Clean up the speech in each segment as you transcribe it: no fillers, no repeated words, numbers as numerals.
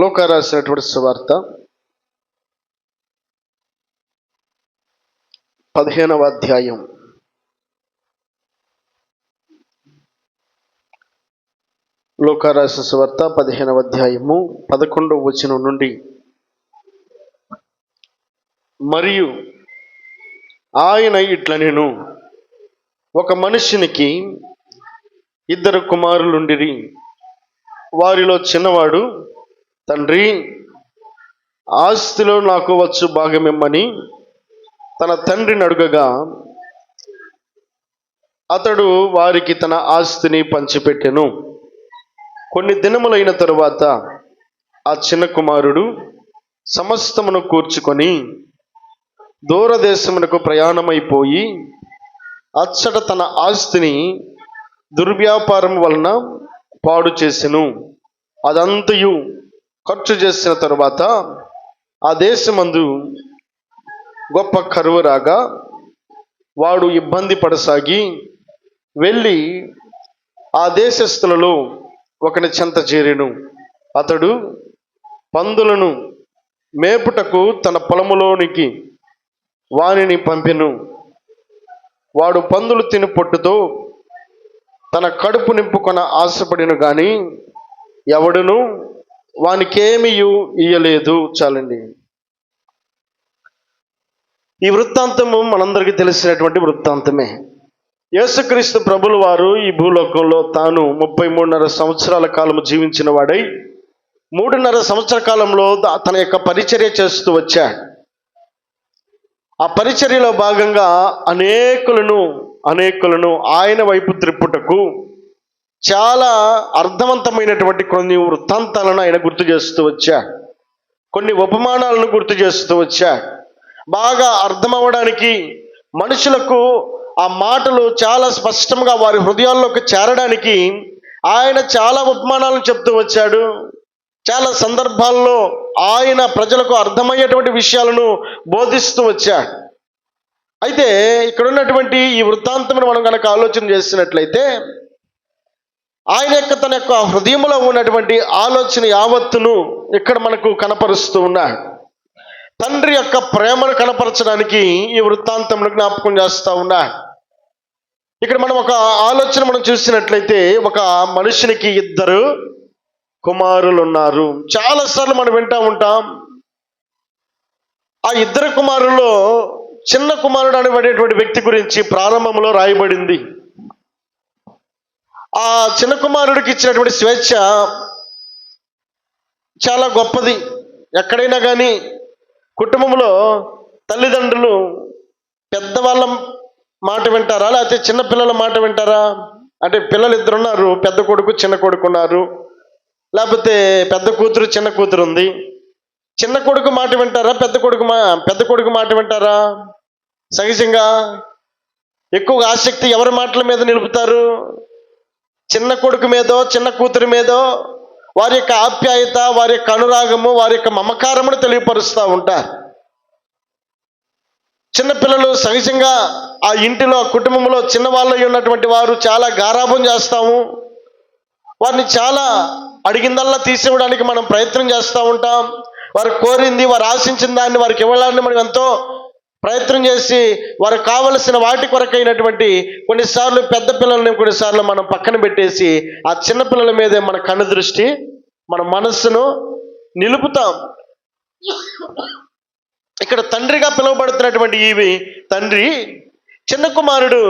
లూకా రాసినటువంటి సువార్త 15వ అధ్యాయం. లూకా రాసిన సువార్త 15వ అధ్యాయము 11వ వచనం నుండి. మరియు ఆయన ఇట్లనెను, ఒక మనుషునికి 2 కుమారులుండిరి. వారిలో చిన్నవాడు, తండ్రి, ఆస్తిలో నాకు వచ్చు భాగమిమ్మని తన తండ్రిని అడుగగా, అతడు వారికి తన ఆస్తిని పంచిపెట్టెను. కొన్ని దినములైన తరువాత ఆ చిన్న కుమారుడు సమస్తమును కూర్చుకొని దూరదేశమునకు ప్రయాణమైపోయి అచ్చట తన ఆస్తిని దుర్వ్యాపారం వలన పాడు చేసెను. అదంతయు ఖర్చు చేసిన తరువాత ఆ దేశమందు గొప్ప కరువు రాగా వాడు ఇబ్బంది పడసాగి వెళ్ళి ఆ దేశస్థులలో ఒకని చెంత చేరెను. అతడు పందులను మేపుటకు తన పొలములోనికి వానిని పంపెను. వాడు పందులు తిని పొట్టుతో తన కడుపు నింపుకొన ఆశపడిను గాని ఎవడును వానికేమీ ఇయ్యలేదు. చాలండి. ఈ వృత్తాంతము మనందరికీ తెలిసినటువంటి వృత్తాంతమే. యేసుక్రీస్తు ప్రభుల వారు ఈ భూలోకంలో తాను 33.5 సంవత్సరాల కాలము జీవించిన వాడై 3.5 సంవత్సర కాలంలో తన యొక్క పరిచర్య చేస్తూ వచ్చాడు. ఆ పరిచర్యలో భాగంగా అనేకులను ఆయన వైపు త్రిప్పుటకు చాలా అర్థవంతమైనటువంటి కొన్ని వృత్తాంతాలను ఆయన గుర్తు చేస్తూ వచ్చాడు. కొన్ని ఉపమానాలను గుర్తు చేస్తూ వచ్చాడు. బాగా అర్థమవ్వడానికి, మనుషులకు ఆ మాటలు చాలా స్పష్టంగా వారి హృదయాల్లోకి చేరడానికి ఆయన చాలా ఉపమానాలను చెప్తూ వచ్చాడు. చాలా సందర్భాల్లో ఆయన ప్రజలకు అర్థమయ్యేటువంటి విషయాలను బోధిస్తూ వచ్చాడు. అయితే ఇక్కడ ఉన్నటువంటి ఈ వృత్తాంతమును మనం కనుక ఆలోచన చేసినట్లయితే ఆయన తన యొక్క హృదయంలో ఉన్నటువంటి ఆలోచన యావత్తును ఇక్కడ మనకు కనపరుస్తూ ఉన్నాడు. తండ్రి యొక్క ప్రేమను కనపరచడానికి ఈ వృత్తాంతమును జ్ఞాపకం చేస్తూ ఉన్నాడు. ఇక్కడ మనం ఒక ఆలోచన మనం చూసినట్లయితే, ఒక మనిషినికి 2 కుమారులు ఉన్నారు. చాలాసార్లు మనం వింటూ ఉంటాం. ఆ 2 కుమారుల్లో చిన్న కుమారుడు అనబడేటువంటి వ్యక్తి గురించి ప్రారంభంలో రాయబడింది. ఆ చిన్న కుమారుడికి ఇచ్చినటువంటి స్వేచ్ఛ చాలా గొప్పది. ఎక్కడైనా కానీ కుటుంబంలో తల్లిదండ్రులు పెద్దవాళ్ళ మాట వింటారా, లేకపోతే చిన్న పిల్లల మాట వింటారా? అంటే పిల్లలు 2 ఉన్నారు, పెద్ద కొడుకు చిన్న కొడుకు ఉన్నారు, లేకపోతే పెద్ద కూతురు చిన్న కూతురు ఉంది. చిన్న కొడుకు మాట వింటారా, పెద్ద కొడుకు మాట వింటారా? సహజంగా ఎక్కువగా ఆసక్తి ఎవరి మాటల మీద నిలుపుతారు? చిన్న కొడుకు మీదో చిన్న కూతురి మీదో వారి యొక్క ఆప్యాయత, వారి యొక్క అనురాగము, వారి యొక్క మమకారమును తెలియపరుస్తూ ఉంటారు. చిన్నపిల్లలు సహజంగా ఆ ఇంటిలో కుటుంబంలో చిన్నవాళ్ళు ఉన్నటువంటి వారు చాలా గారాబం చేస్తాము. వారిని చాలా అడిగిందల్లా తీసివ్వడానికి మనం ప్రయత్నం చేస్తూ ఉంటాం. వారు కోరింది, వారు ఆశించిన దాన్ని వారికి ఇవ్వడానికి మనం ఎంతో ప్రయత్నం చేసి వారికి కావలసిన వాటి కొరకైనటువంటి కొన్నిసార్లు పెద్ద పిల్లల్ని కొన్నిసార్లు మనం పక్కన పెట్టేసి ఆ చిన్న పిల్లల మీదే మన కన్ను దృష్టి, మన మనస్సును నిలుపుతాం. ఇక్కడ తండ్రిగా పిలువబడుతున్నటువంటి తండ్రి చిన్న కుమారుడు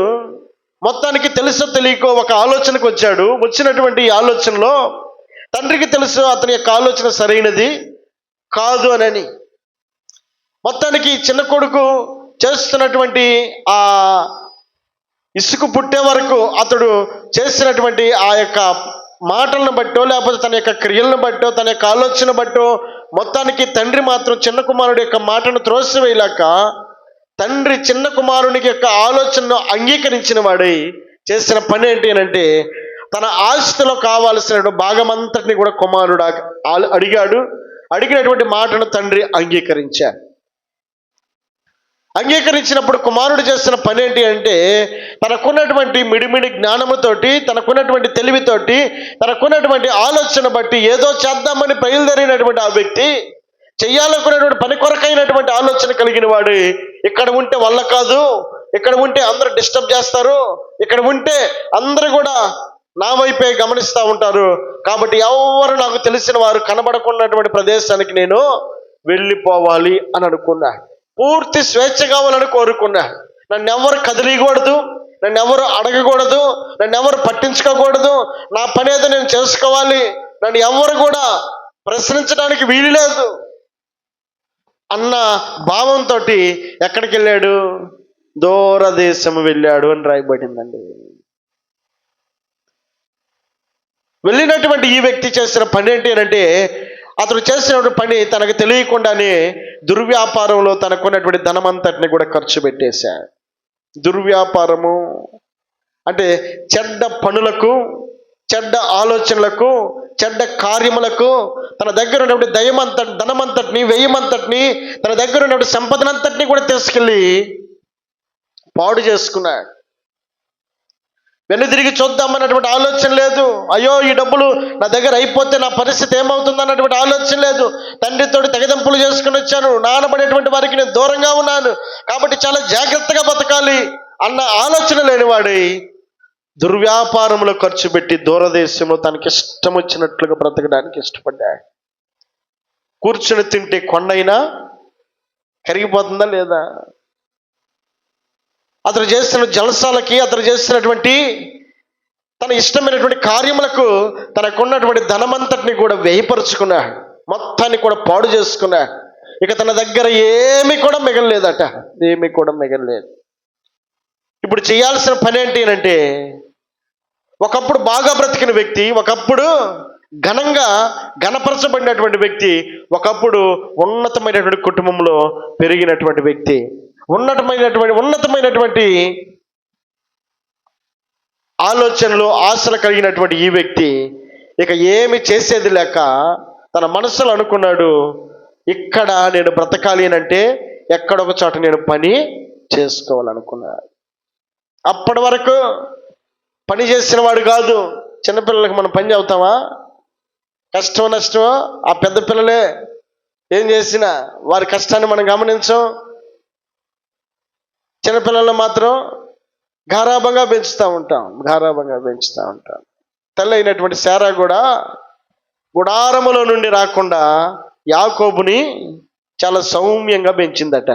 మొత్తానికి తెలుసో తెలియకో ఒక ఆలోచనకు వచ్చాడు. వచ్చినటువంటి ఈ ఆలోచనలో తండ్రికి తెలుసు అతని యొక్క ఆలోచన సరైనది కాదు అని. మొత్తానికి చిన్న కొడుకు చేస్తున్నటువంటి ఆ ఇసుకు పుట్టే వరకు అతడు చేసినటువంటి ఆ యొక్క మాటలను బట్టో, లేకపోతే తన యొక్క క్రియలను బట్టో, తన యొక్క ఆలోచన బట్టో మొత్తానికి తండ్రి మాత్రం చిన్న కుమారుడి యొక్క మాటను త్రోసివేయలేక తండ్రి చిన్న కుమారునికి యొక్క ఆలోచనను అంగీకరించిన వాడై చేసిన పని ఏంటి అంటే, తన ఆస్తిలో కావాల్సిన భాగమంతటిని కూడా కుమారుడు అడిగాడు. అడిగినటువంటి మాటను తండ్రి అంగీకరించాడు. అంగీకరించినప్పుడు కుమారుడు చేస్తున్న పని ఏంటి అంటే, తనకున్నటువంటి మిడిమిడి జ్ఞానముతోటి, తనకున్నటువంటి తెలివితోటి, తనకున్నటువంటి ఆలోచన బట్టి ఏదో చేద్దామని బయలుదేరినటువంటి ఆ వ్యక్తి, చెయ్యాలనుకునేటువంటి పని కొరకైనటువంటి ఆలోచన కలిగిన వాడు, ఇక్కడ ఉంటే వల్ల కాదు, ఇక్కడ ఉంటే అందరూ డిస్టర్బ్ చేస్తారు, ఇక్కడ ఉంటే అందరూ కూడా నా వైపే గమనిస్తూ ఉంటారు, కాబట్టి ఎవరు నాకు తెలిసిన వారు కనబడకున్నటువంటి ప్రదేశానికి నేను వెళ్ళిపోవాలి అని అనుకున్నా. పూర్తి స్వేచ్ఛ కావాలని కోరుకున్నా. నన్ను ఎవరు కదిలియకూడదు, నన్ను ఎవరు అడగకూడదు, నన్ను ఎవరు పట్టించుకోకూడదు, నా పని ఏదో నేను చేసుకోవాలి, నన్ను ఎవరు కూడా ప్రశ్నించడానికి వీలు లేదు అన్న భావంతో ఎక్కడికి వెళ్ళాడు? దూరదేశము వెళ్ళాడు అని రాయబడిందండి. వెళ్ళినటువంటి ఈ వ్యక్తి చేసిన పని ఏంటి అంటే, అతడు చేసినటువంటి పని తనకు తెలియకుండానే దుర్వ్యాపారంలో తనకున్నటువంటి ధనమంతటిని కూడా ఖర్చు పెట్టేశాడు. దుర్వ్యాపారము అంటే చెడ్డ పనులకు, చెడ్డ ఆలోచనలకు, చెడ్డ కార్యములకు తన దగ్గర ఉన్నటువంటి ధనమంతటిని, వ్యయమంతటిని, తన దగ్గర ఉన్నటువంటి సంపదనంతటిని కూడా తీసుకెళ్ళి పాడు చేసుకున్నాడు. వెన్ను తిరిగి చూద్దామన్నటువంటి ఆలోచన లేదు. అయ్యో ఈ డబ్బులు నా దగ్గర అయిపోతే నా పరిస్థితి ఏమవుతుంది అన్నటువంటి ఆలోచన లేదు. తండ్రితోటి తెగదెంపులు చేసుకుని వచ్చాను, నానబడేటువంటి వారికి నేను దూరంగా ఉన్నాను, కాబట్టి చాలా జాగ్రత్తగా బతకాలి అన్న ఆలోచన లేనివాడి దుర్వ్యాపారంలో ఖర్చు పెట్టి దూరదేశంలో తనకి ఇష్టం వచ్చినట్లుగా బ్రతకడానికి ఇష్టపడ్డాడు. కూర్చుని తింటే కొండైనా కరిగిపోతుందా లేదా? అతను చేస్తున్న జలసాలకి, అతను చేస్తున్నటువంటి తన ఇష్టమైనటువంటి కార్యములకు తనకున్నటువంటి ధనమంతటిని కూడా వ్యయపరుచుకున్నాడు, మొత్తాన్ని కూడా పాడు చేసుకున్నాడు. ఇక తన దగ్గర ఏమీ కూడా మిగలలేదట, ఏమీ కూడా మిగలలేదు. ఇప్పుడు చేయాల్సిన పని ఏంటి అంటే, ఒకప్పుడు బాగా బ్రతికిన వ్యక్తి, ఒకప్పుడు ఘనంగా ఘనపరచబడినటువంటి వ్యక్తి, ఒకప్పుడు ఉన్నతమైనటువంటి కుటుంబంలో పెరిగినటువంటి వ్యక్తి, ఉన్నతమైనటువంటి ఆలోచనలు, ఆశలు కలిగినటువంటి ఈ వ్యక్తి ఇక ఏమి చేసేది లేక తన మనసులో అనుకున్నాడు, ఇక్కడ నేను బ్రతకాలి అంటే ఎక్కడొక చోట నేను పని చేసుకోవాలనుకున్నాడు. అప్పటి వరకు పని చేసిన వాడు కాదు. చిన్నపిల్లలకి మనం పని చెబుతామా? కష్టం నష్టం ఆ పెద్ద పిల్లలే ఏం చేసినా వారి కష్టాన్ని మనం గమనించం. చిన్నపిల్లలు మాత్రం గారాబంగా పెంచుతూ ఉంటాం. తల్లి అయినటువంటి శారా కూడా గుడారములో నుండి రాకుండా యాకోబుని చాలా సౌమ్యంగా పెంచిందట.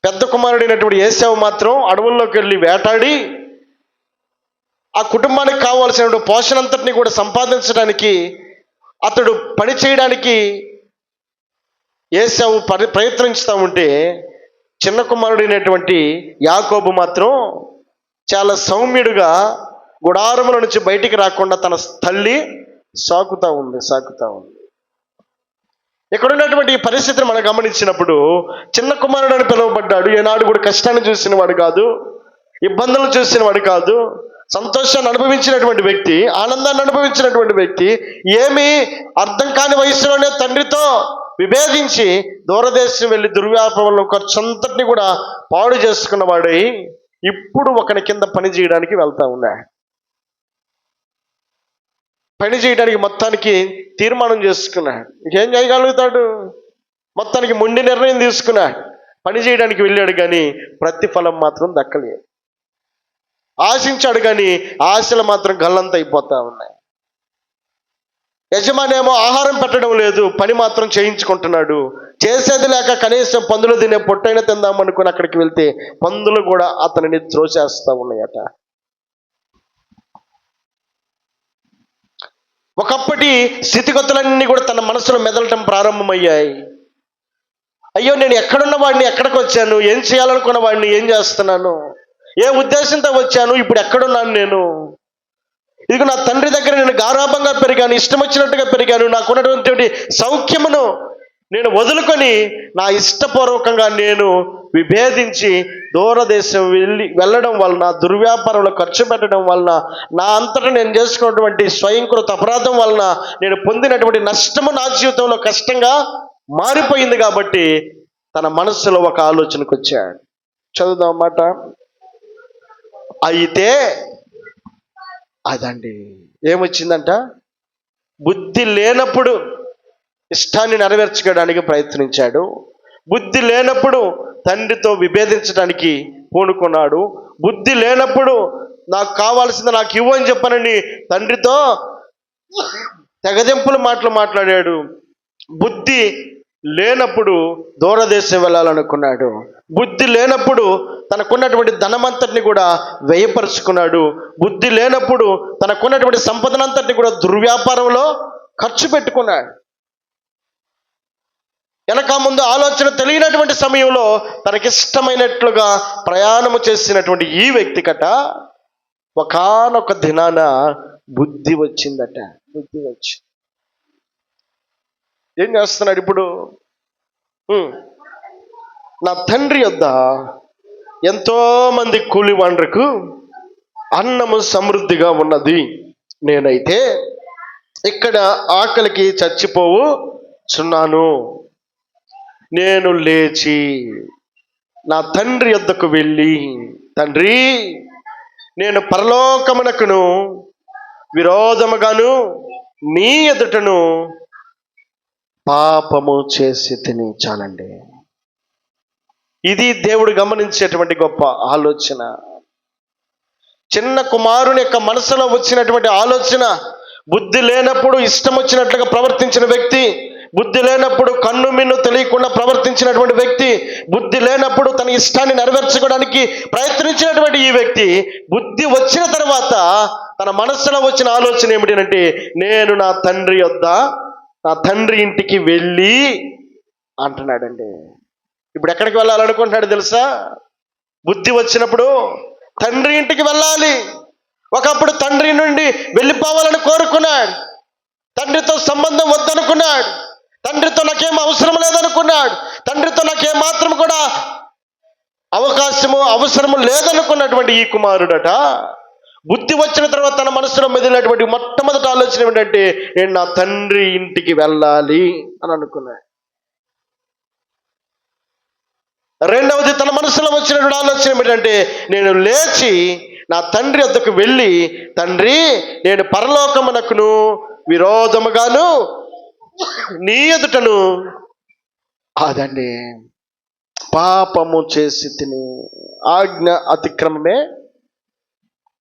పెద్ద కుమారుడైనటువంటి ఏశావు మాత్రం అడవుల్లోకి వెళ్ళి వేటాడి ఆ కుటుంబానికి కావాల్సిన పోషణ అంతటిని కూడా సంపాదించడానికి అతడు పని చేయడానికి ఏశావు ప్రయత్నిస్తూ ఉంటే, చిన్న కుమారుడైనటువంటి యాకోబు మాత్రం చాలా సౌమ్యుడుగా గుడారముల నుంచి బయటికి రాకుండా తన తల్లి సాకుతా ఉంది. ఇక్కడ ఉన్నటువంటి ఈ పరిస్థితిని మనం గమనించినప్పుడు, చిన్న కుమారుడు అని పిలువబడ్డాడు. ఏనాడు కూడా కష్టాన్ని చూసిన వాడు కాదు, ఇబ్బందులు చూసిన వాడు కాదు, సంతోషాన్ని అనుభవించినటువంటి వ్యక్తి, ఆనందాన్ని అనుభవించినటువంటి వ్యక్తి, ఏమీ అర్థం కాని వయసులోనే తండ్రితో విభేదించి దూరదేశం వెళ్ళి దుర్వ్యాపారంలో ఖర్చు అంతటిని కూడా పాడు చేసుకున్నవాడై ఇప్పుడు ఒకని కింద పని చేయడానికి వెళ్తా ఉన్నాడు. పని చేయడానికి మొత్తానికి తీర్మానం చేసుకున్నాడు. ఇంకేం చేయగలుగుతాడు? మొత్తానికి మొండి నిర్ణయం తీసుకున్నాడు. పని చేయడానికి వెళ్ళాడు, కానీ ప్రతిఫలం మాత్రం దక్కలేదు. ఆశించాడు, కానీ ఆశలు మాత్రం గల్లంత అయిపోతా ఉన్నాయి. యజమాని ఏమో ఆహారం పెట్టడం లేదు, పని మాత్రం చేయించుకుంటున్నాడు. చేసేది లేక కనీసం పందులు తినే పొట్టైనా తిందామనుకుని అక్కడికి వెళ్తే పందులు కూడా అతనిని త్రోసేస్తా ఉన్నాయట. ఒకప్పటి స్థితిగతులన్నీ కూడా తన మనసులో మెదలటం ప్రారంభమయ్యాయి. అయ్యో, నేను ఎక్కడున్న వాడిని, ఎక్కడికి వచ్చాను, ఏం చేయాలనుకున్న వాడిని ఏం చేస్తున్నాను, ఏ ఉద్దేశంతో వచ్చాను, ఇప్పుడు ఎక్కడున్నాను నేను? ఇదిగో నా తండ్రి దగ్గర నేను గారాభంగా పెరిగాను, ఇష్టం వచ్చినట్టుగా పెరిగాను, నాకున్నటువంటి సౌఖ్యమును నేను వదులుకొని నా ఇష్టపూర్వకంగా నేను విభేదించి దూరదేశం వెళ్ళడం వలన, దుర్వ్యాపారంలో ఖర్చు పెట్టడం వలన, నా అంతటా నేను చేసుకున్నటువంటి స్వయంకృత అపరాధం వలన నేను పొందినటువంటి నష్టము నా జీవితంలో కష్టంగా మారిపోయింది. కాబట్టి తన మనస్సులో ఒక ఆలోచనకు వచ్చాడు. చదువుదాం మాట. అయితే అదండి ఏమొచ్చిందంట, బుద్ధి లేనప్పుడు ఇష్టాన్ని నెరవేర్చుకోవడానికి ప్రయత్నించాడు. బుద్ధి లేనప్పుడు తండ్రితో విభేదించడానికి పూనుకున్నాడు. బుద్ధి లేనప్పుడు నాకు కావాల్సింది నాకు ఇవ్వు అని చెప్పనని తండ్రితో తెగదెంపుల మాటలు మాట్లాడాడు. బుద్ధి లేనప్పుడు దూరదేశం వెళ్ళాలనుకున్నాడు. బుద్ధి లేనప్పుడు తనకున్నటువంటి ధనమంతటిని కూడా వ్యయపరుచుకున్నాడు. బుద్ధి లేనప్పుడు తనకున్నటువంటి సంపదనంతటిని కూడా దుర్వ్యాపారంలో ఖర్చు పెట్టుకున్నాడు. వెనక ముందు ఆలోచన తెలియనటువంటి సమయంలో తనకిష్టమైనట్లుగా ప్రయాణము చేసినటువంటి ఈ వ్యక్తికట ఒకానొక దినాన బుద్ధి వచ్చిందట. బుద్ధి వచ్చి ఏం చేస్తున్నాడు ఇప్పుడు? నా తండ్రి యొద్ద ఎంతో మంది కూలివాండ్రకు అన్నము సమృద్ధిగా ఉన్నది, నేనైతే ఇక్కడ ఆకలికి చచ్చిపోవుచున్నాను. నేను లేచి నా తండ్రి యొద్దకు వెళ్ళి, తండ్రి, నేను పరలోకమునకును విరోధముగాను నీ ఎదుటను పాపము చేసి తిని. చాలండి. ఇది దేవుడు గమనించేటువంటి గొప్ప ఆలోచన. చిన్న కుమారుని యొక్క మనసులో వచ్చినటువంటి ఆలోచన. బుద్ధి లేనప్పుడు ఇష్టం వచ్చినట్లుగా ప్రవర్తించిన వ్యక్తి, బుద్ధి లేనప్పుడు కన్ను మిన్ను తెలియకుండా ప్రవర్తించినటువంటి వ్యక్తి, బుద్ధి లేనప్పుడు తన ఇష్టాన్ని నెరవేర్చుకోవడానికి ప్రయత్నించినటువంటి ఈ వ్యక్తి బుద్ధి వచ్చిన తర్వాత తన మనస్సులో వచ్చిన ఆలోచన ఏమిటంటే, నేను నా తండ్రి యొద్ద, నా తండ్రి ఇంటికి వెళ్ళి అంటున్నాడండి. ఇప్పుడు ఎక్కడికి వెళ్ళాలనుకుంటున్నాడు తెలుసా? బుద్ధి వచ్చినప్పుడు తండ్రి ఇంటికి వెళ్ళాలి. ఒకప్పుడు తండ్రి నుండి వెళ్ళిపోవాలని కోరుకున్నాడు. తండ్రితో సంబంధం వద్దనుకున్నాడు. తండ్రితో నాకేం అవసరం లేదనుకున్నాడు. తండ్రితో నాకేం మాత్రం కూడా అవసరము లేదనుకున్నటువంటి ఈ కుమారుడట బుద్ధి వచ్చిన తర్వాత తన మనసులో మెదిలినటువంటి మొట్టమొదటి ఆలోచన ఏమిటంటే, నేను నా తండ్రి ఇంటికి వెళ్ళాలి అని అనుకున్నాడు. రెండవది తన మనసులో వచ్చినటువంటి ఆలోచన ఏమిటంటే, నేను లేచి నా తండ్రి వద్దకు వెళ్ళి, తండ్రి, నేను పరలోకమునకును విరోధముగాను నీ ఎదుటను అదండి పాపము చేసి తిని. ఆజ్ఞ అతిక్రమమే,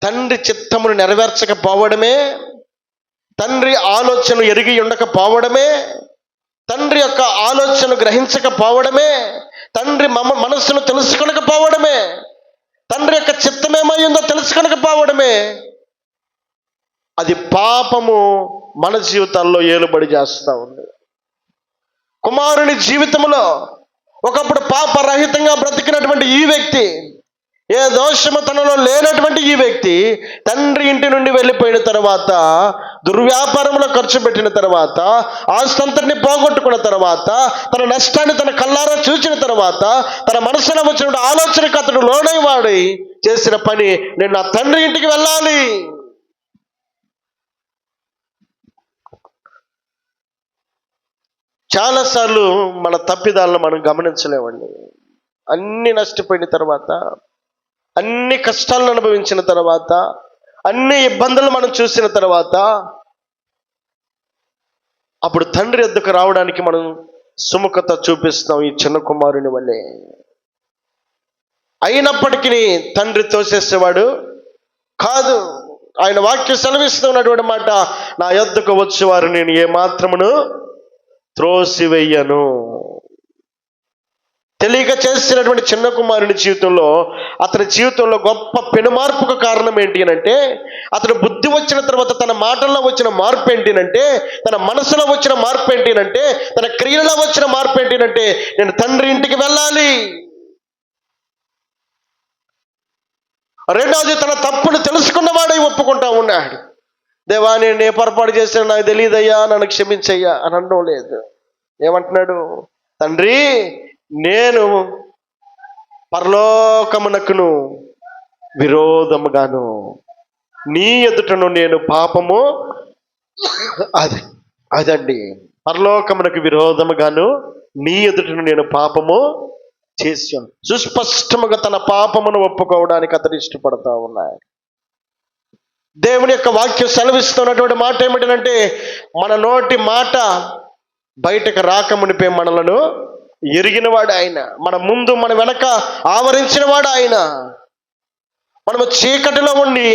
తండ్రి చిత్తమును నెరవేర్చకపోవడమే, తండ్రి ఆలోచన ఎరిగి ఉండకపోవడమే, తండ్రి యొక్క ఆలోచన గ్రహించకపోవడమే, తండ్రి మనస్సును తెలుసుకొనకపోవడమే, తండ్రి యొక్క చిత్తమేమైందో తెలుసుకొనకపోవడమే, అది పాపము మన జీవితాల్లో ఏలుబడి చేస్తూ ఉంది. కుమారుని జీవితంలో ఒకప్పుడు పాపరహితంగా బ్రతికినటువంటి ఈ వ్యక్తి, ఏ దోషము తనలో లేనటువంటి ఈ వ్యక్తి తండ్రి ఇంటి నుండి వెళ్ళిపోయిన తర్వాత, దుర్వ్యాపారంలో ఖర్చు పెట్టిన తర్వాత, ఆస్తంతటిని పోగొట్టుకున్న తర్వాత, తన నష్టాన్ని తన కళ్ళారా చూసిన తర్వాత, తన మనసులో వచ్చిన ఆలోచనకు అతడు లోనై వాడి చేసిన పని, నేను నా తండ్రి ఇంటికి వెళ్ళాలి. చాలాసార్లు మన తప్పిదాలను మనం గమనించలేమండి. అన్ని నష్టపోయిన తర్వాత, అన్ని కష్టాలను అనుభవించిన తర్వాత, అన్ని ఇబ్బందులు మనం చూసిన తర్వాత, అప్పుడు తండ్రి వద్దకు రావడానికి మనం సుముఖత చూపిస్తాం ఈ చిన్న కుమారుని వల్లే. అయినప్పటికీ తండ్రి తోసేసేవాడు కాదు. ఆయన వాక్యం సెలవిస్తూ ఉన్నటువంటి మాట, నా యొద్దకు వచ్చేవారు నేను ఏమాత్రమును త్రోసివేయను. తెలియక చేసినటువంటి చిన్న కుమారుని జీవితంలో, అతని జీవితంలో గొప్ప పెనుమార్పుకు కారణం ఏంటి అంటే, అతను బుద్ధి వచ్చిన తర్వాత తన మాటల్లో వచ్చిన మార్పు ఏంటినంటే, తన మనసులో వచ్చిన మార్పు ఏంటినంటే, తన క్రియలో వచ్చిన మార్పు ఏంటినంటే, నేను తండ్రి ఇంటికి వెళ్ళాలి. రెండవది, తన తప్పును తెలుసుకున్నవాడై ఒప్పుకుంటా ఉన్నాడు. దేవా, నేను ఏ పొరపాటు చేశాను నాకు తెలియదయ్యా, నన్ను క్షమించయ్యా అని అనడం లేదు. ఏమంటున్నాడు? తండ్రి, నేను పరలోకమునకును విరోధముగాను నీ ఎదుటను నేను పాపము అదండి పరలోకమునకు విరోధముగాను నీ ఎదుట నేను పాపము చేశాను. సుస్పష్టముగా తన పాపమును ఒప్పుకోవడానికి అతడు ఇష్టపడతా ఉన్నాడు. దేవుని యొక్క వాక్యం సెలవిస్తున్నటువంటి మాట ఏమిటంటే, మన నోటి మాట బయటకు రాకమునిపే మనలను ఎరిగినవాడు ఆయన, మన ముందు మన వెనక ఆవరించినవాడు ఆయన. మనము చీకటిలో ఉండి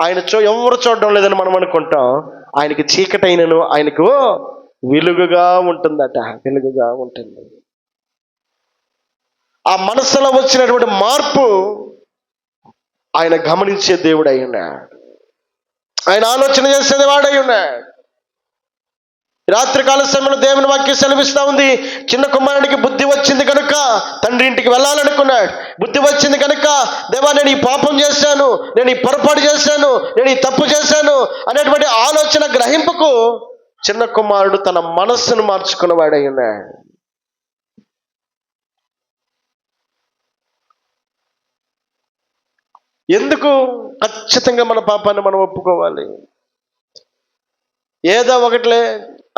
ఆయన ఎవరు చూడడం లేదని మనం అనుకుంటాం. ఆయనకి చీకటి అయినను ఆయనకు వెలుగుగా ఉంటుందట, వెలుగుగా ఉంటుంది. ఆ మనసులో వచ్చినటువంటి మార్పు ఆయన గమనించే దేవుడు అయి ఉన్నాడు. ఆయన ఆలోచన చేసేది వాడై ఉన్నాడు. రాత్రికాల సమయంలో దేవుని వాక్యం సెలవిస్తూ ఉంది, చిన్న కుమారుడికి బుద్ధి వచ్చింది కనుక తండ్రి ఇంటికి వెళ్ళాలనుకున్నాడు. బుద్ధి వచ్చింది కనుక, దేవా నేను ఈ పాపం చేశాను, నేను ఈ పొరపాటు చేశాను, నేను ఈ తప్పు చేశాను అనేటువంటి ఆలోచన గ్రహింపుకు చిన్న కుమారుడు తన మనస్సును మార్చుకున్నవాడై ఉన్నాడు. ఎందుకు ఖచ్చితంగా మన పాపాన్ని మనం ఒప్పుకోవాలి? ఏదో ఒకట్లే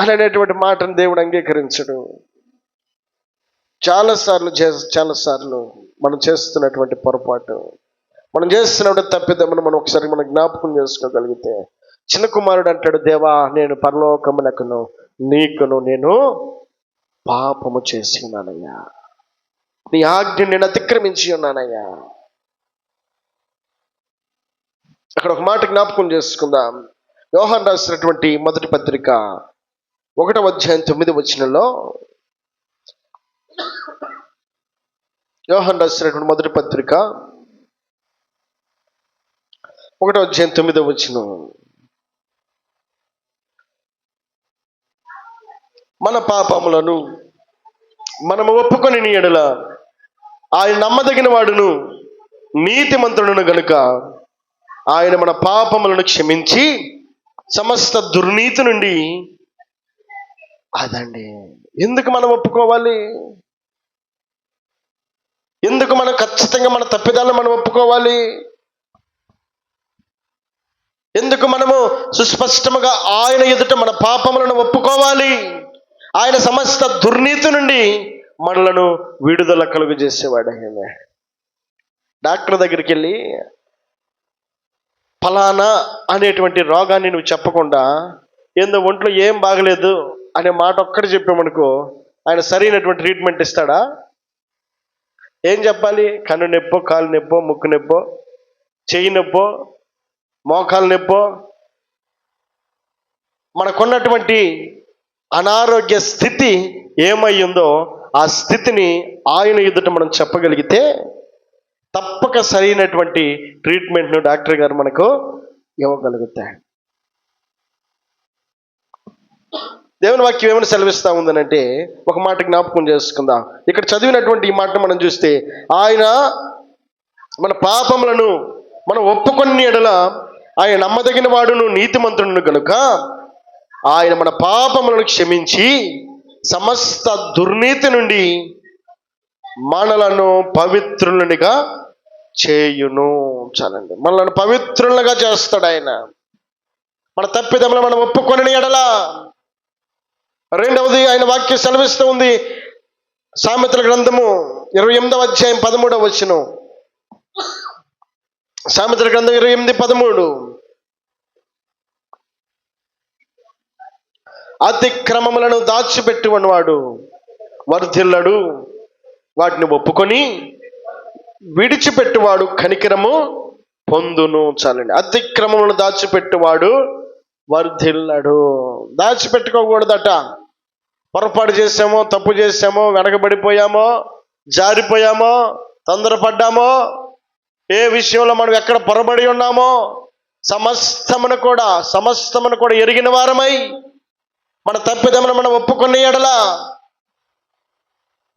అనేటువంటి మాటను దేవుడు అంగీకరించడు. చాలాసార్లు మనం చేస్తున్నటువంటి పొరపాటు, మనం చేస్తున్నటువంటి తప్పిదమ్మను మనం ఒకసారి మనం జ్ఞాపకం చేసుకోగలిగితే, చిన్న కుమారుడు అంటాడు, దేవా నేను పరలోకమునకును నీకును నేను పాపము చేసి ఉన్నానయ్యా, నీ ఆజ్ఞ నేను అతిక్రమించి ఉన్నానయ్యా. అక్కడ ఒక మాట జ్ఞాపకం చేసుకుందాం. యోహాను రాసినటువంటి మొదటి పత్రిక 1వ అధ్యాయం 9వ వచనంలో, యోహాను రాసినటువంటి మొదటి పత్రిక 1వ అధ్యాయం 9వ వచనం, మన పాపములను మనము ఒప్పుకొని ఎడల ఆయన నమ్మదగిన వాడును నీతిమంతుడును గనుక ఆయన మన పాపములను క్షమించి సమస్త దుర్నీతి నుండి. అదండి ఎందుకు మనం ఒప్పుకోవాలి? ఎందుకు మనం ఖచ్చితంగా మన తప్పిదాలను మనం ఒప్పుకోవాలి? ఎందుకు మనము సుస్పష్టముగా ఆయన ఎదుట మన పాపములను ఒప్పుకోవాలి? ఆయన సమస్త దుర్నీతి నుండి మనలను విడుదల కలుగు చేసేవాడు. ఆయన డాక్టర్ దగ్గరికి వెళ్ళి ఫలానా అనేటువంటి రోగాన్ని నువ్వు చెప్పకుండా ఏందో ఒంట్లో ఏం బాగలేదు అనే మాట ఒక్కటి చెప్పామనుకో, ఆయన సరైనటువంటి ట్రీట్మెంట్ ఇస్తాడా? ఏం చెప్పాలి? కన్ను నొప్పో, కాలు నొప్పో, ముక్కు నొప్పో, చెయ్యి నొప్పో, మోకాలు నొప్పో, మనకున్నటువంటి అనారోగ్య స్థితి ఏమయ్యిందో ఆ స్థితిని ఆయన ఎదుట మనం చెప్పగలిగితే తప్పక సరైనటువంటి ట్రీట్మెంట్ను డాక్టర్ గారు మనకు ఇవ్వగలుగుతాడు. దేవుని వాక్యం ఏమైనా సెలవిస్తూ ఉందనంటే, ఒక మాట జ్ఞాపకం చేసుకుందాం. ఇక్కడ చదివినటువంటి ఈ మాట మనం చూస్తే, ఆయన మన పాపములను మనం ఒప్పుకొని ఎడల ఆయన నమ్మదగిన వాడును నీతిమంతుడును కనుక ఆయన మన పాపములను క్షమించి సమస్త దుర్నీతి నుండి మనలను పవిత్రులునిగా చేయును. చాలండి, మనల్ని పవిత్రులుగా చేస్తాడు ఆయన మన తప్పిదములు మనం ఒప్పుకొని ఎడల. రెండవది ఆయన వాక్యం సెలవిస్తూ ఉంది, సామెతల గ్రంథము 28వ అధ్యాయం 13వ వచనం. సామెతల గ్రంథం 28:13, అతిక్రమములను దాచిపెట్టువాడు వర్ధిల్లడు, వాటిని ఒప్పుకొని విడిచిపెట్టువాడు కనికరము పొందును. చాలండి, అతిక్రమములను దాచిపెట్టువాడు వర్ధిల్లడు. దాచిపెట్టుకోకూడదట. పొరపాటు చేసామో, తప్పు చేసామో, వెనకబడిపోయామో, జారిపోయామో, తొందరపడ్డామో, ఏ విషయంలో మనం ఎక్కడ పొరబడి ఉన్నామో సమస్తమును కూడా ఎరిగిన వారమై మన తప్పిదమును మనం ఒప్పుకునే ఎడల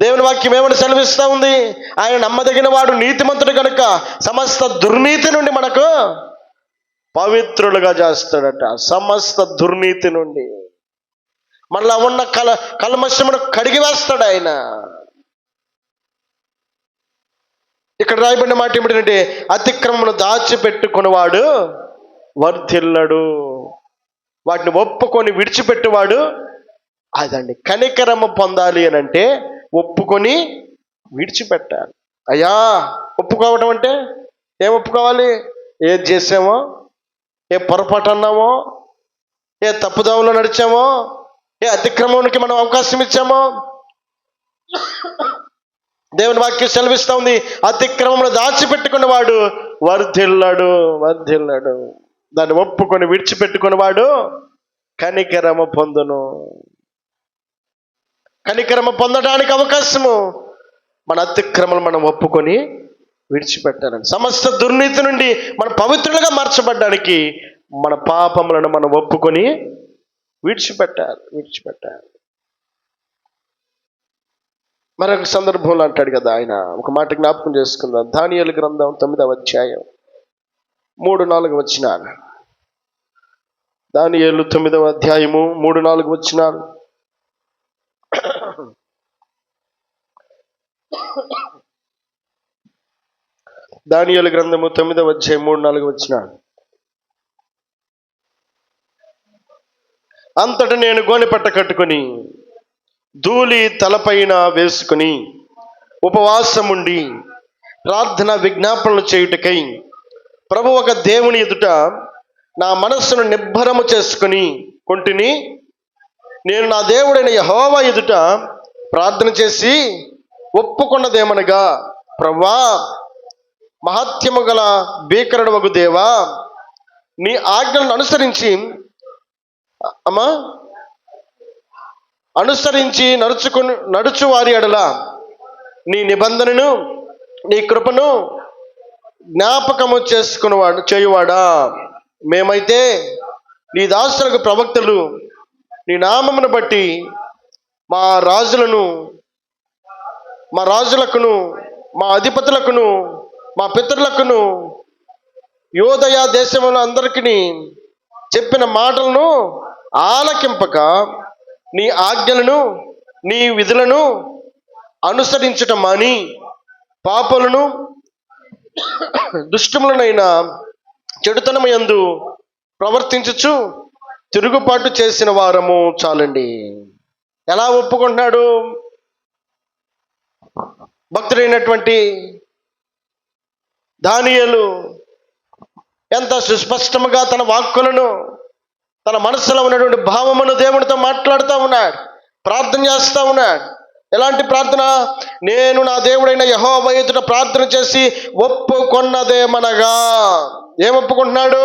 దేవుని వాక్యం ఏమని సెలవిస్తూ ఉంది? ఆయన నమ్మదగిన వాడు నీతిమంతుడు కనుక సమస్త దుర్నీతి నుండి మనకు పవిత్రులుగా చేస్తాడట. సమస్త దుర్నీతి నుండి మనలో ఉన్న కల్మషమును కడిగి వేస్తాడు ఆయన. ఇక్కడ రాయబడిన మాట ఏమిటంటే, అతిక్రమమును దాచిపెట్టుకునేవాడు వర్ధిల్లడు, వాటిని ఒప్పుకొని విడిచిపెట్టువాడు అదండి కనికరము పొందాలి అని అంటే ఒప్పుకొని విడిచిపెట్టాలి. అయ్యా, ఒప్పుకోవడం అంటే ఏం ఒప్పుకోవాలి? ఏది చేసామో, ఏ పొరపాటు అన్నామో, ఏ తప్పుదోవలో నడిచామో, ఏ అతిక్రమానికి మనం అవకాశం ఇచ్చామో. దేవుని వాక్యం సెలవిస్తా ఉంది, అతిక్రమంలో దాచిపెట్టుకున్న వాడు వర్ధిల్లాడు. దాన్ని ఒప్పుకొని విడిచిపెట్టుకున్న వాడు కనికరము పొందును. కనికరము పొందడానికి అవకాశము మన అతిక్రమలు మనం ఒప్పుకొని విడిచిపెట్టాలని. సమస్త దుర్నీతి నుండి మనం పవిత్రులుగా మార్చబడ్డానికి మన పాపములను మనం ఒప్పుకొని విడిచిపెట్టాలి. మరొక సందర్భంలో అంటాడు కదా ఆయన, ఒక మాట జ్ఞాపకం చేసుకుందాం. దానియేలు గ్రంథం 9వ అధ్యాయం 3-4 వచనాలు. దానియేలు 9వ అధ్యాయము 3-4 వచనాలు. దానియేలు గ్రంథము 9వ అధ్యాయం 3-4 వచనాలు. అంతటా నేను గోనెపట్ట కట్టుకొని ధూళి తలపైన వేసుకుని ఉపవాసముండి ప్రార్థన విజ్ఞాపనలు చేయుటకై ప్రభు ఒక దేవుని ఎదుట నా మనస్సును నిబ్బరము చేసుకుని కొంటిని. నేను నా దేవుడైన యెహోవా ఎదుట ప్రార్థన చేసి ఒప్పుకున్నదేమనగా, ప్రభువా, మహత్యము గల భీకరుడవగు దేవా, నీ ఆజ్ఞలను అనుసరించి నడుచు వారి ఎడల నీ నిబంధనను నీ కృపను జ్ఞాపకము చేయువాడా. మేమైతే నీ దాసులకు ప్రవక్తలు నీ నామమును బట్టి మా రాజులకును మా అధిపతులకును మా పితరులకును యోదయ దేశముల అందరికీ చెప్పిన మాటలను ఆలకింపక నీ ఆజ్ఞలను నీ విధులను అనుసరించటం మాని పాపులను దుష్టములనైన చెడుతనము యందు ప్రవర్తించుచు తిరుగుబాటు చేసిన వారము చాలండి. ఎలా ఒప్పుకుంటున్నాడు భక్తుడైనటువంటి దానియేలు? ఎంత సుస్పష్టముగా తన వాక్కులను, తన మనసులో ఉన్నటువంటి భావమును దేవునితో మాట్లాడుతూ ఉన్నాడు, ప్రార్థన చేస్తూ ఉన్నాడు. ఎలాంటి ప్రార్థన? నేను నా దేవుడైన యెహోవా ఎదుట ప్రార్థన చేసి ఒప్పుకొన్నదేమనగా. ఏం ఒప్పుకుంటున్నాడు?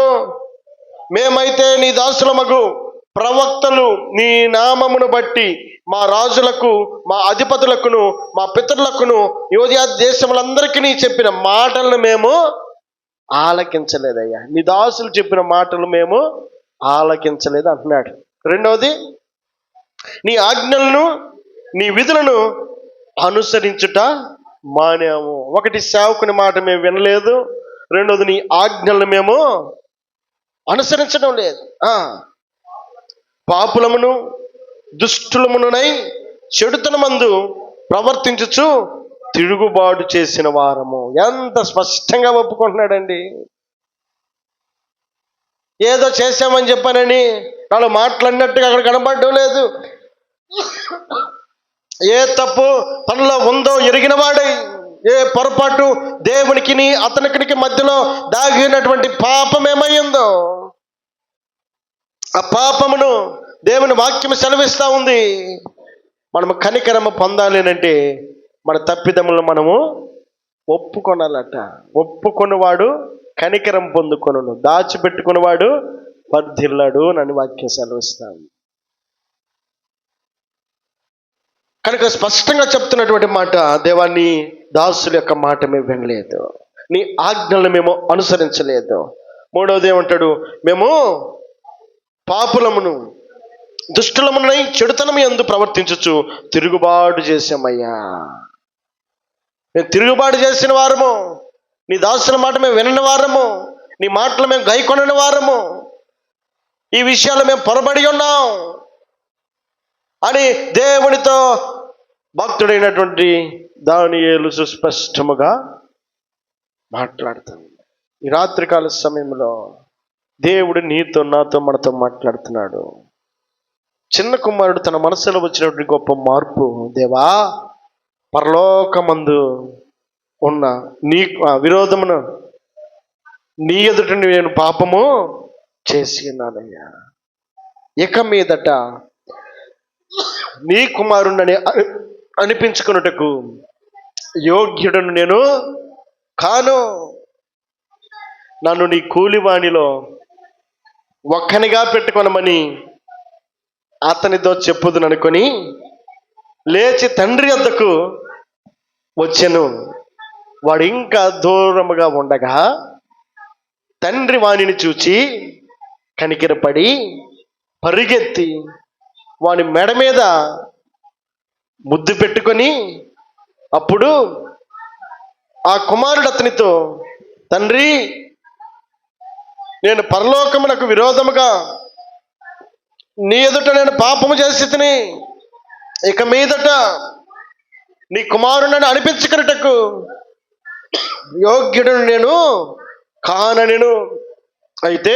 మేమైతే నీ దాసులమగు ప్రవక్తలు నీ నామమును బట్టి మా రాజులకు మా అధిపతులకును మా పితరులకును యోదయ దేశములందరికీ చెప్పిన మాటలను మేము ఆలకించలేదయ్యా. నీ దాసులు చెప్పిన మాటలు మేము ఆలకించలేదు అంటున్నాడు. రెండవది, నీ ఆజ్ఞలను నీ విధులను అనుసరించుట మానేము. ఒకటి, సేవకుని మాట మేము వినలేదు. రెండవది, నీ ఆజ్ఞలను మేము అనుసరించడం లేదు. పాపులమును దుష్టులమునై చెడుతనమందు ప్రవర్తించుచు తిరుగుబాటు చేసిన వారము. ఎంత స్పష్టంగా ఒప్పుకుంటున్నాడండి. ఏదో చేశామని చెప్పానని వాళ్ళు మాట్లాడినట్టుగా అక్కడ కనబడడం లేదు. ఏ తప్పు తనలో ఉందో ఎరిగిన వాడై, ఏ పొరపాటు దేవునికి అతనికి మధ్యలో దాగినటువంటి పాపం ఏమైందో ఆ పాపమును దేవుని వాక్యం సెలవిస్తూ ఉంది. మనము కనికరము పొందాలి అంటే మన తప్పిదములను మనము ఒప్పుకొనాలట. ఒప్పుకొనివాడు కనికరం పొందుకొను, దాచిపెట్టుకున్నవాడు వర్ధిల్లాడు అని వాక్యం సెలవిస్తాం. కనుక స్పష్టంగా చెప్తున్నటువంటి మాట, దేవాన్ని దాసుల యొక్క మాట మేము వినలేదు, నీ ఆజ్ఞలను మేము అనుసరించలేదు. మూడవది ఏమంటాడు? మేము పాపులమును దుష్టులమునై చెడుతనము యందు ప్రవర్తించుచు తిరుగుబాటు చేసామయ్యా. మేము తిరుగుబాటు చేసిన వారము, నీ దాసుల మాట మేము వినని వారము, నీ మాటలు మేము గైకొనని వారము, ఈ విషయాలు మేము పొరబడి ఉన్నాం అని దేవునితో భక్తుడైనటువంటి దానియేలు సుస్పష్టముగా మాట్లాడుతాడు. ఈ రాత్రికాల సమయంలో దేవుడు నీతో నాతో మనతో మాట్లాడుతున్నాడు. చిన్న కుమారుడు తన మనసులో వచ్చినటువంటి గొప్ప మార్పు, దేవా పరలోకమందు ఉన్న నీ విరోధమును నీ ఎదుట నేను పాపము చేసి ఉన్నానయ్యా, ఇక మీదట నీ కుమారుణ్ణి అనిపించుకున్నటకు యోగ్యుడను నేను కాను. నన్ను నీ కూలివాణిలో ఒక్కనిగా పెట్టుకొనమని అతనితో చెప్పుదుననుకొని లేచి తండ్రి వద్దకు వచ్చెను. వాడు ఇంకా దూరముగా ఉండగా తండ్రి వానిని చూచి కనికిరపడి పరిగెత్తి వాని మెడ మీద ముద్దు పెట్టుకొని, అప్పుడు ఆ కుమారుడు అతనితో, తండ్రి, నేను పరలోకమునకు విరోధముగా నీ ఎదుట నేను పాపము చేసి తిని, ఇక మీదట నీ కుమారుని అనిపించుకున్నటకు యోగ్యుడు నేను కాననెను. అయితే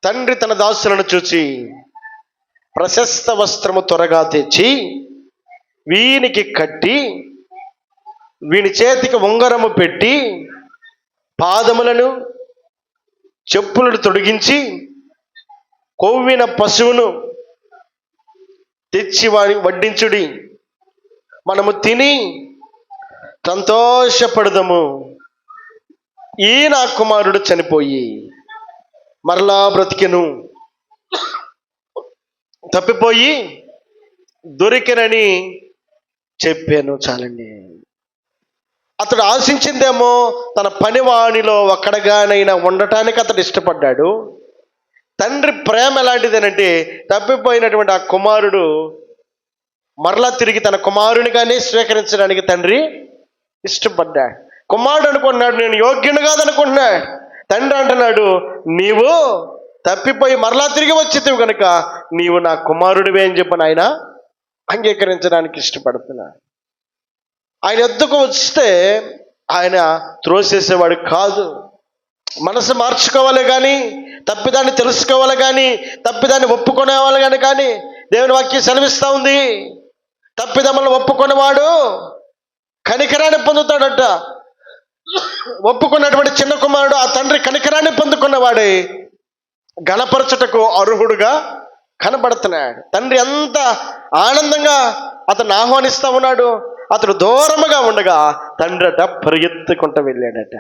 తండ్రి తన దాసులను చూచి ప్రశస్త వస్త్రము త్వరగా తెచ్చి వీనికి కట్టి వీని చేతికి ఉంగరము పెట్టి పాదములను చెప్పులను తొడిగించి కొవ్విన పశువును తెచ్చి వారి వడ్డించుడి, మనము తిని సంతోషపడదము. ఈ నా కుమారుడు చనిపోయి మరలా బ్రతికెను, తప్పిపోయి దొరికెనని చెప్పాను. చాలండి. అతడు ఆశించిందేమో తన పనివాణిలో ఒక్కడగానైనా ఉండటానికి అతడు ఇష్టపడ్డాడు. తండ్రి ప్రేమ ఎలాంటిదేనంటే, తప్పిపోయినటువంటి ఆ కుమారుడు మరలా తిరిగి తన కుమారునిగానే స్వీకరించడానికి తండ్రి ఇష్టపడ్డాడు. కుమారుడు అనుకున్నాడు నేను యోగ్యుని కాదనుకుంటున్నాడు. తండ్రి అంటున్నాడు, నీవు తప్పిపోయి మరలా తిరిగి వచ్చేవి కనుక నీవు నా కుమారుడివే అని చెప్పని ఆయన అంగీకరించడానికి ఇష్టపడుతున్నాడు. ఆయన ఎద్దుకు వస్తే ఆయన త్రోసేసేవాడు కాదు. మనసు మార్చుకోవాలి కానీ, తప్పిదాన్ని తెలుసుకోవాలి కానీ, తప్పిదాన్ని ఒప్పుకునేవాలి కానీ దేవుని వాక్యం సెలవిస్తూ ఉంది, తప్పిదమ్మలను ఒప్పుకునేవాడు కనికరాన్ని పొందుతాడట. ఒప్పుకున్నటువంటి చిన్న కుమారుడు ఆ తండ్రి కనికరాన్ని పొందుకున్నవాడే గణపరచుటకు అర్హుడుగా కనబడుతున్నాడు. తండ్రి ఎంత ఆనందంగా అతను ఆహ్వానిస్తూ ఉన్నాడు. అతడు దూరముగా ఉండగా తండ్రి అట పరిగెత్తుకుంటూ వెళ్ళాడట.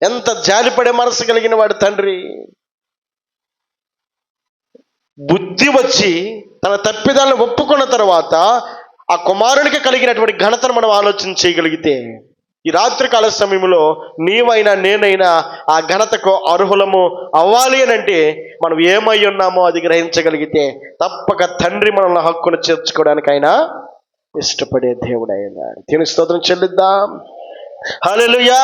ఎంత జాలిపడే మనసు కలిగిన వాడు తండ్రి. బుద్ధి వచ్చి తన తప్పిదాలను ఒప్పుకున్న తర్వాత ఆ కుమారునికి కలిగినటువంటి ఘనతను మనం ఆలోచన చేయగలిగితే, ఈ రాత్రికాల సమయంలో నీవైనా నేనైనా ఆ ఘనతకు అర్హులము అవ్వాలి అని అంటే మనం ఏమై ఉన్నామో అది గ్రహించగలిగితే తప్పక తండ్రి మనల్ని హక్కును చేర్చుకోవడానికి ఆయన ఇష్టపడే దేవుడు అయినాడు. దేవుని స్తోత్రం చెల్లిద్దాం. హల్లెలూయా.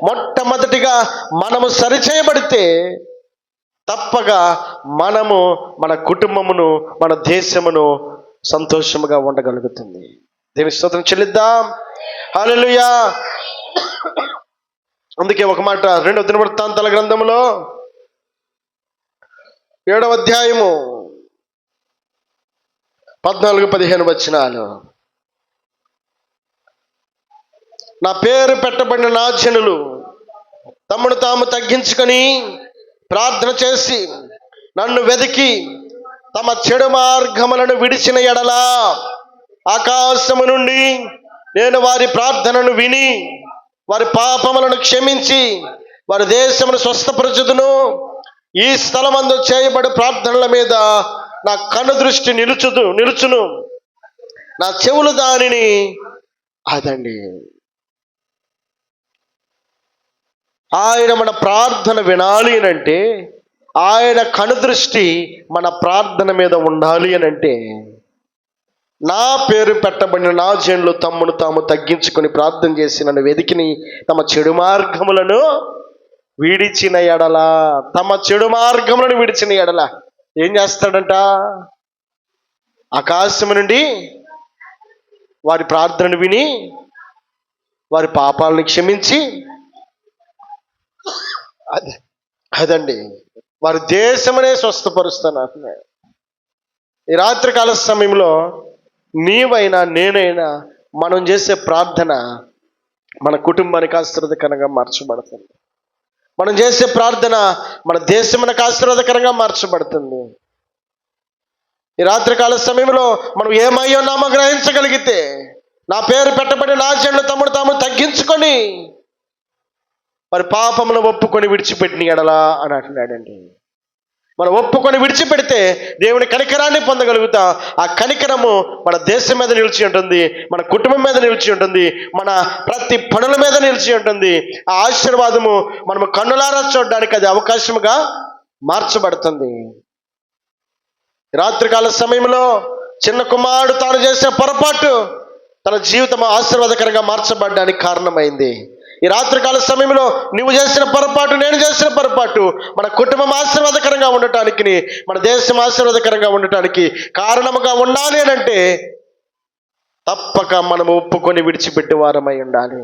మొట్టమొదటిగా మనము సరిచేయబడితే తప్పగా మనము మన కుటుంబమును మన దేశమును సంతోషముగా ఉండగలుగుతుంది. దేవుని స్తోత్రం చెల్లిద్దాం. హల్లెలూయా. అందుకే ఒక మాట 2వ దినవృత్తాంతాల గ్రంథములో 7వ అధ్యాయము 14-15 వచనాలు, నా పేరు పెట్టబడిన నా జనులు తమను తాము తగ్గించుకొని ప్రార్థన చేసి నన్ను వెతికి తమ చెడు మార్గములను విడిచిన ఎడల ఆకాశము నుండి నేను వారి ప్రార్థనను విని వారి పాపములను క్షమించి వారి దేశమును స్వస్థపరచుదును. ఈ స్థలమందు చేయబడి ప్రార్థనల మీద నా కన్ను దృష్టి నిలుచును, నా చెవులు దానిని అదండి. ఆయన మన ప్రార్థన వినాలి అని అంటే, ఆయన కనుదృష్టి మన ప్రార్థన మీద ఉండాలి అని అంటే, నా పేరు పెట్టబడిన నా జనులు తమ్మును తాము తగ్గించుకొని ప్రార్థన చేసి నన్ను వెదికిని తమ చెడు మార్గములను విడిచిన ఎడల, తమ చెడు మార్గములను విడిచిన ఎడల ఏం చేస్తాడంట? ఆకాశము నుండి వారి ప్రార్థనను విని వారి పాపాలను క్షమించి అదండి వారి దేశమనే స్వస్థపరుస్తాను అంటున్నాడు. ఈ రాత్రికాల సమయంలో నీవైనా నేనైనా మనం చేసే ప్రార్థన మన కుటుంబానికి ఆశీర్వాదకరంగా మార్చబడుతుంది. మనం చేసే ప్రార్థన మన దేశమునకు ఆశీర్వాదకరంగా మార్చబడుతుంది. ఈ రాత్రికాల సమయంలో మనం ఏమై ఉన్నామో గ్రహించగలిగితే, నా పేరు పెట్టబడి నా జనులు తమను తాము తగ్గించుకొని మరి పాపమును ఒప్పుకొని విడిచిపెట్టిన ఎడలా అని అంటున్నాడండి. మనం ఒప్పుకొని విడిచిపెడితే దేవుని కనికరాన్ని పొందగలుగుతా. ఆ కనికరము మన దేశం మీద నిలిచి ఉంటుంది, మన కుటుంబం మీద నిలిచి ఉంటుంది, మన ప్రతి పనుల మీద నిలిచి ఉంటుంది. ఆ ఆశీర్వాదము మనము కన్నులారా చూడడానికి అది అవకాశముగా మార్చబడుతుంది. రాత్రికాల సమయంలో చిన్న కుమారుడు తాను చేసిన పొరపాటు తన జీవితం ఆశీర్వాదకరంగా మార్చబడడానికి కారణమైంది. ఈ రాత్రికాల సమయంలో నువ్వు చేసిన పొరపాటు, నేను చేసిన పొరపాటు మన కుటుంబం ఆశీర్వాదకరంగా ఉండటానికి, మన దేశం ఆశీర్వాదకరంగా ఉండటానికి కారణముగా ఉండాలి అంటే తప్పక మనం ఒప్పుకొని విడిచిపెట్టే వారమై ఉండాలి.